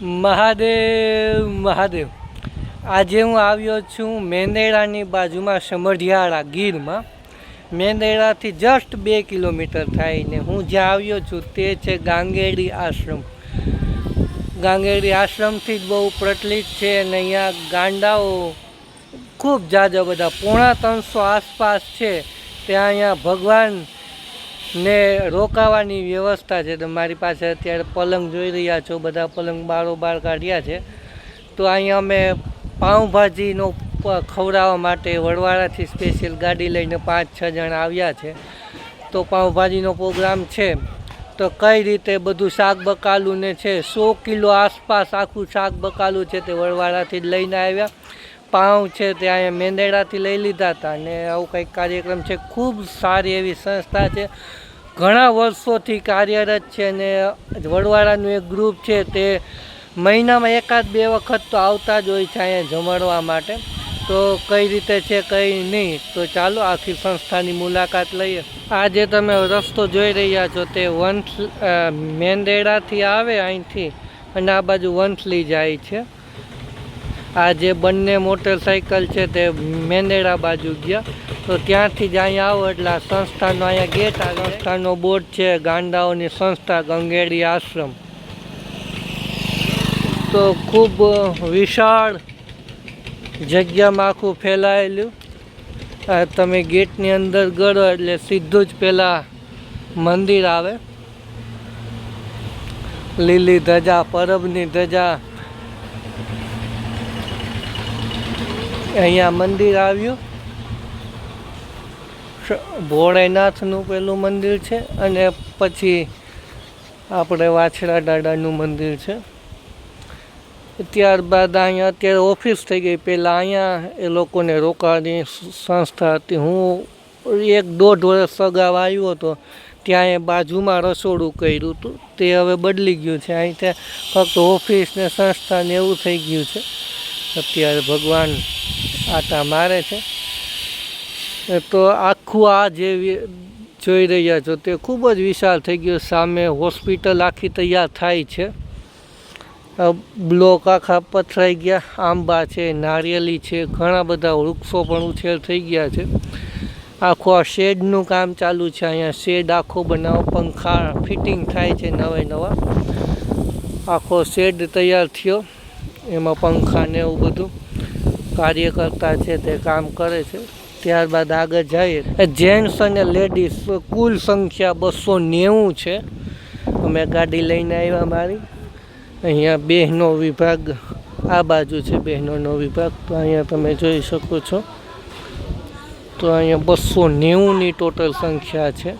મહાદેવ મહાદેવ. આજે હું આવ્યો છું મેંદેડાની બાજુમાં સમઢિયાળા ગીરમાં. મેંદેડાથી જસ્ટ 2 કિલોમીટર થાય ને હું જ્યાં આવ્યો છું તે છે ગાંગેડી આશ્રમ. ગાંગેડી આશ્રમથી જ બહુ પ્રચલિત છે અને અહીંયા ગાંડાઓ ખૂબ જાજા બધા 350 આસપાસ છે. ત્યાં અહીંયા ભગવાન ને રોકાવાની વ્યવસ્થા છે. તો મારી પાસે અત્યારે પલંગ જોઈ રહ્યા છો, બધા પલંગ બારોબાર કાઢ્યા છે. તો અહીંયા અમે પાઉંભાજીનો ખવડાવવા માટે વડવાળાથી સ્પેશિયલ ગાડી લઈને 5-6 જણા આવ્યા છે. તો પાઉંભાજીનો પ્રોગ્રામ છે. તો કઈ રીતે બધું શાક બકાલું ને છે, 100 કિલો આસપાસ આખું શાક બકાલું છે તે વડવાળાથી જ લઈને આવ્યા. પાઉં છે તે અહીંયા મેંદેડાથી લઈ લીધા હતા ને આવું કંઈક કાર્યક્રમ છે. ખૂબ સારી એવી સંસ્થા છે, ઘણા વર્ષોથી કાર્યરત છે અને વડવાળાનું એક ગ્રુપ છે તે મહિનામાં 1-2 વખત તો આવતા જ હોય છે અહીંયા જમાડવા માટે. તો કઈ રીતે છે કઈ નહીં, તો ચાલો આખી સંસ્થાની મુલાકાત લઈએ. આ જે તમે રસ્તો જોઈ રહ્યા છો તે મેંદેડાથી આવે અહીંથી અને આ બાજુ વંથલી જાય છે. આ જે બંને મોટરસાઇકલ છે તે મેંદેડા બાજુ ગયા. તો ત્યાંથી જ અહીંયા આવો એટલે આ સંસ્થાનો અહીંયા ગેટ આવે. સંસ્થાનો બોર્ડ છે ગાંડાઓની સંસ્થા ગંગેડી આશ્રમ. તો ખૂબ વિશાળ જગ્યામાં આખું ફેલાયેલું. તમે ગેટની અંદર ગળો એટલે સીધું જ પેલા મંદિર આવે. લીલી ધજા, પરબની ધજા, અહીંયા મંદિર આવ્યું. ભોળેનાથનું પેલું મંદિર છે અને પછી આપણે વાછડા દાદાનું મંદિર છે. ત્યારબાદ અહીંયા અત્યારે ઓફિસ થઈ ગઈ. પહેલાં અહીંયા એ લોકોને રોકાવાની સંસ્થા હતી. હું 1-1.5 વર્ષ અગાઉ આવ્યો હતો ત્યાં એ બાજુમાં રસોડું કર્યું હતું, તે હવે બદલી ગયું છે. અહીં ત્યાં ફક્ત ઓફિસ ને સંસ્થા ને એવું થઈ ગયું છે. અત્યારે ભગવાન આટા મારે છે. તો આખું આ જે જોઈ રહ્યા છો તે ખૂબ જ વિશાળ થઈ ગયું. સામે હોસ્પિટલ આખી તૈયાર થાય છે. બ્લોક આખા પથરાઈ ગયા. આંબા છે, નારિયેલી છે, ઘણા બધા વૃક્ષો પણ ઉછેર થઈ ગયા છે. આખું આ શેડનું કામ ચાલુ છે. અહીંયા શેડ આખો બનાવો, પંખા ફિટિંગ થાય છે નવા. આખો શેડ તૈયાર થયો, એમાં પંખા ને એવું બધું કાર્યકર્તા છે તે કામ કરે છે. ત્યારબાદ આગળ જઈએ. જેન્ટ્સ અને લેડીઝ કુલ સંખ્યા 290 છે. અમે ગાડી લઈને આવ્યા મારી. અહીંયા બહેનો વિભાગ આ બાજુ છે, બહેનોનો વિભાગ. તો અહીંયા તમે જોઈ શકો છો. તો અહીંયા 290ની ટોટલ સંખ્યા છે.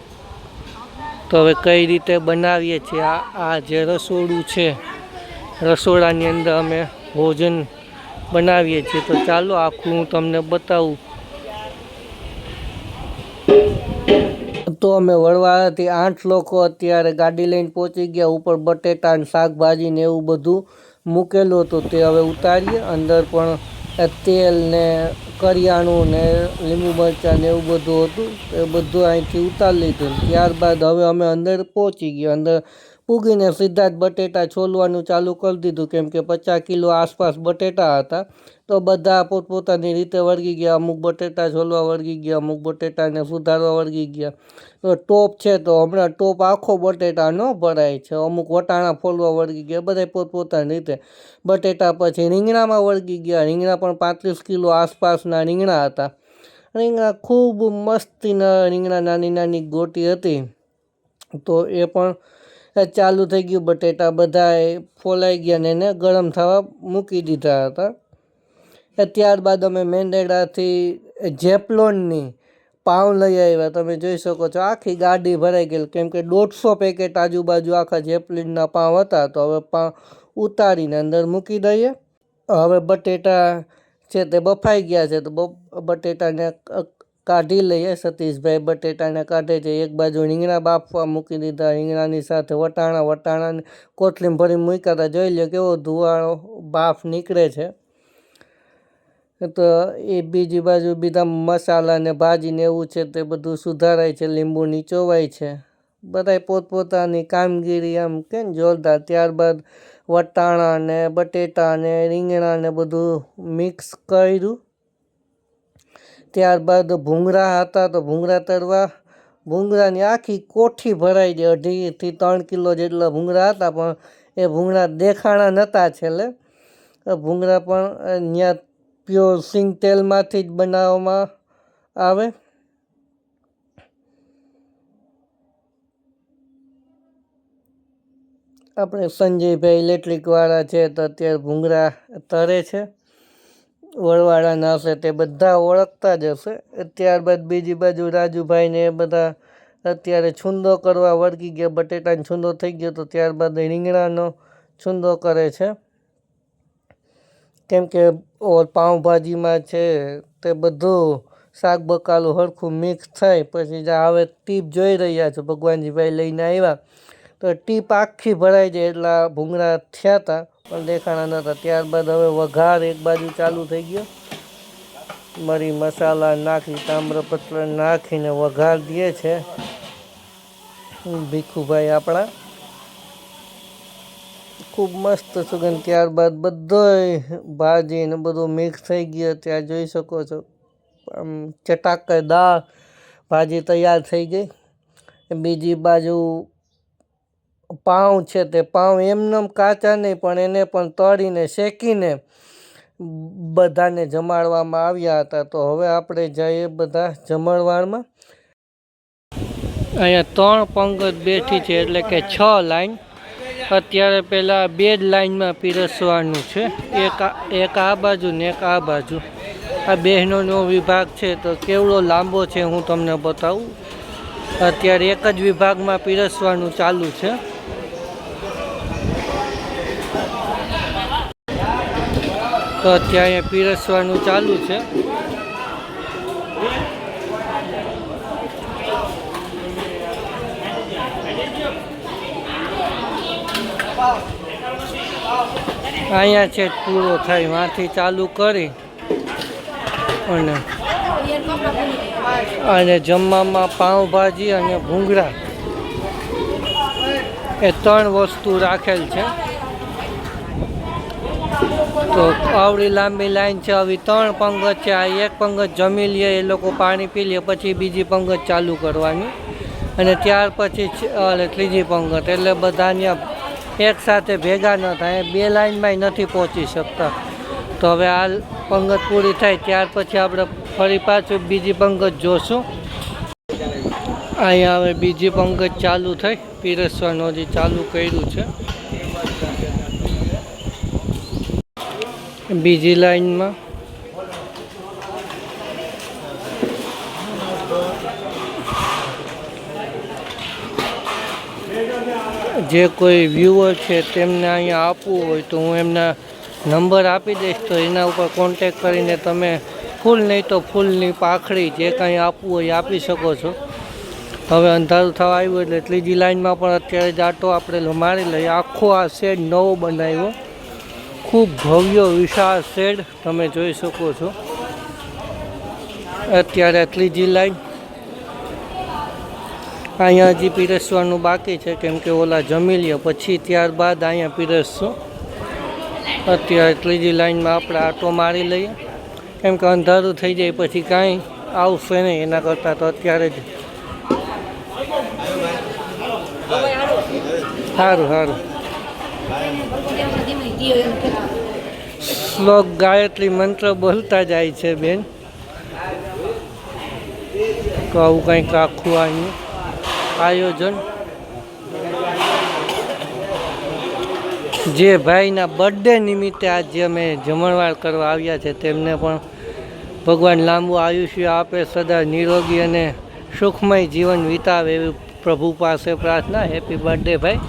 તો હવે કઈ રીતે બનાવીએ છીએ આ જે રસોડું છે, રસોડાની અંદર અમે ભોજન બનાવીએ છીએ. તો ચાલો આખું હું તમને બતાવું. તો અમે વડવાળાથી 8 લોકો અત્યારે ગાડી લઈને પહોંચી ગયા. ઉપર બટેટા ને શાકભાજી ને એવું બધું મૂકેલું હતું તે હવે ઉતારીએ. અંદર પણ તેલ ને કરિયાણું ને લીંબુ મરચાં ને એવું બધું હતું, એ બધું અહીંથી ઉતારી લીધું. ત્યારબાદ હવે અમે અંદર પહોંચી ગયા. અંદર પૂગીને સીધા જ બટેટા છોલવાનું ચાલુ કરી દીધું, કેમ કે 50 કિલો આસપાસ બટેટા હતા. તો બધા પોતપોતાની રીતે વળગી ગયા. અમુક બટેટા છોલવા વળગી ગયા, અમુક બટેટાને સુધારવા વળગી ગયા. તો ટોપ છે તો હમણાં ટોપ આખો બટેટા ન ભરાય છે. અમુક વટાણા ફોલવા વળગી ગયા, બધા પોતપોતાની રીતે. બટેટા પછી રીંગણામાં વળગી ગયા. રીંગણા પણ 35 કિલો આસપાસના રીંગણા હતા. રીંગણા ખૂબ મસ્તીના રીંગણા, નાની ગોટી હતી. તો એ પણ ચાલુ થઈ ગયું. બટેટા બધા ફોલાઈ ગયા ને એને ગરમ થવા મૂકી દીધા હતા. ત્યારબાદ અમે મેંદેડાથી જેપલોનની પાઉં લઈ આવ્યા. તમે જોઈ શકો છો આખી ગાડી ભરાઈ ગઈ, કેમ કે 150 પેકેટ આજુબાજુ આખા જેપલીનના પાઉં હતા. તો હવે પાઉં ઉતારીને અંદર મૂકી દઈએ. હવે બટેટા છે તે બફાઈ ગયા છે, તો બટેટાને કાઢી લઈએ. સતીશભાઈ બટેટાને કાઢે છે. એક બાજુ રીંગણા બાફવા મૂકી દીધા. રીંગણાની સાથે વટાણાને કોથળીમાં ભરી મૂક્યા હતા. જોઈ લો કેવો ધુવાળો બાફ નીકળે છે. તો એ બીજી બાજુ બીજા મસાલા ને ભાજી ને એવું છે તે બધું સુધારાય છે. લીંબુ નીચોવાય છે. બધાય પોતપોતાની કામગીરી આમ કે જોરદાર. ત્યારબાદ વટાણા ને બટેટા ને રીંગણા ને બધું મિક્સ કર્યું. ત્યારબાદ ભૂંગળા હતા તો ભૂંગળા તળવા. ભૂંગળાની આખી કોઠી ભરાઈ ગઈ, 2.5 થી 3 કિલો જેટલા ભૂંગળા હતા, પણ એ ભૂંગળા દેખાણા નહોતા છેલ્લે. ભૂંગળા પણ ત્યાં પ્યોર સિંગ તેલમાંથી જ બનાવવામાં આવે. આપણે સંજયભાઈ ઇલેક્ટ્રિકવાળા છે તો અત્યારે ભૂંગળા તરે છે. વળવાળાના હશે તે બધા ઓળખતા જ હશે. ત્યારબાદ બીજી બાજુ રાજુભાઈ ને એ બધા અત્યારે છૂંદો કરવા વળગી ગયા. બટેટાનો છૂંદો થઈ ગયો તો ત્યારબાદ રીંગણાનો છૂંદો કરે છે. કેમ કે પાઉંભાજીમાં છે તે બધું શાક બકાલું સરખું મિક્સ થાય. પછી હવે ટીપ જોઈ રહ્યા છો, ભગવાનજીભાઈ લઈને આવ્યા તો ટીપ આખી ભરાઈ જાય એટલા ભૂંગળા થયા હતા, પણ દેખાણા નહોતા. ત્યારબાદ હવે વઘાર એક બાજુ ચાલુ થઈ ગયો. મરી મસાલા નાખી, તામ્રપત્ર નાખીને વઘાર દે છે ભીખુભાઈ આપણા. ખૂબ મસ્ત સુગંધ. ત્યારબાદ બધોય ભાજી ને બધું મિક્સ થઈ ગયો. ત્યાં જોઈ શકો છો આમ ચટાકેદાર ભાજી તૈયાર થઈ ગઈ. બીજી બાજુ પાઉં છે તે પાઉં એમનેમ કાચા નહીં, પણ એને પણ તળીને શેકીને બધાને જમાડવામાં આવ્યા હતા. તો હવે આપણે જઈએ બધા જમણવારમાં. અહીંયા 3 પંગત બેઠી છે, એટલે કે 6 લાઈન. અત્યારે પહેલાં 2 જ લાઈનમાં પીરસવાનું છે, એક આ બાજુ ને એક આ બાજુ. આ બહેનોનો વિભાગ છે તો કેવડો લાંબો છે હું તમને બતાવું. અત્યારે એક જ વિભાગમાં પીરસવાનું ચાલુ છે. તો અત્યારે પીરસવાનું ચાલુ છે. અહીંયા છે પૂરો થાય વાંથી ચાલુ કરી અને જમવામાં પાઉંભાજી અને ભૂંગળા એ 3 વસ્તુ રાખેલ છે. તો આવડી લાંબી લાઈન છે. આવી 3 પંગત છે. આ એક પંગત જમી લે, એ લોકો પાણી પી લે, પછી બીજી પંગત ચાલુ કરવાની અને ત્યાર પછી ત્રીજી પંગત. એટલે બધા ત્યાં એક સાથે ભેગા ન થાય. 2 લાઈનમાં નથી પહોંચી શકતા. તો હવે આ પંગત પૂરી થાય ત્યાર પછી આપણે ફરી પાછું બીજી પંગત જોશું. અહીંયા હવે બીજી પંગત ચાલુ થઈ. પીરસવાનું હજી ચાલુ કર્યું છે. બીજી લાઈનમાં જે કોઈ વ્યુઅર છે તેમને અહીંયા આપવું હોય તો હું એમના નંબર આપી દઈશ, તો એના ઉપર કોન્ટેક કરીને તમે ફૂલ નહીં તો ફૂલની પાંખડી જે કાંઈ આપવું હોય આપી શકો છો. હવે અંધારું થવા આવ્યું એટલે ત્રીજી લાઈનમાં પણ અત્યારે જ આટો આપણે મારી લઈએ. આખો આ શેડ નવો બનાવ્યો, ખૂબ ભવ્ય વિશાળ શેડ તમે જોઈ શકો છો. અત્યારે ત્રીજી લાઈન. અહીંયા હજી પીરસવાનું બાકી છે, કેમ કે ઓલા જમી લે પછી ત્યારબાદ અહીંયા પીરસશું. અત્યારે ત્રીજી લાઈનમાં આપણે આટો મારી લઈએ, કેમ કે અંધારું થઈ જાય પછી કાંઈ આવશે નહીં. એના કરતાં તો અત્યારે જ સારું સારું. શ્લોક ગાયત્રી મંત્ર બોલતા જાય છે બેન. તો આવું કંઈક આખું આનું આયોજન. જે ભાઈના બર્થડે નિમિત્તે આજે અમે જમણવાર કરવા આવ્યા છે તેમને પણ ભગવાન લાંબુ આયુષ્ય આપે, સદા નિરોગી અને સુખમય જીવન વિતાવે એવી પ્રભુ પાસે પ્રાર્થના. હેપી બર્થડે ભાઈ.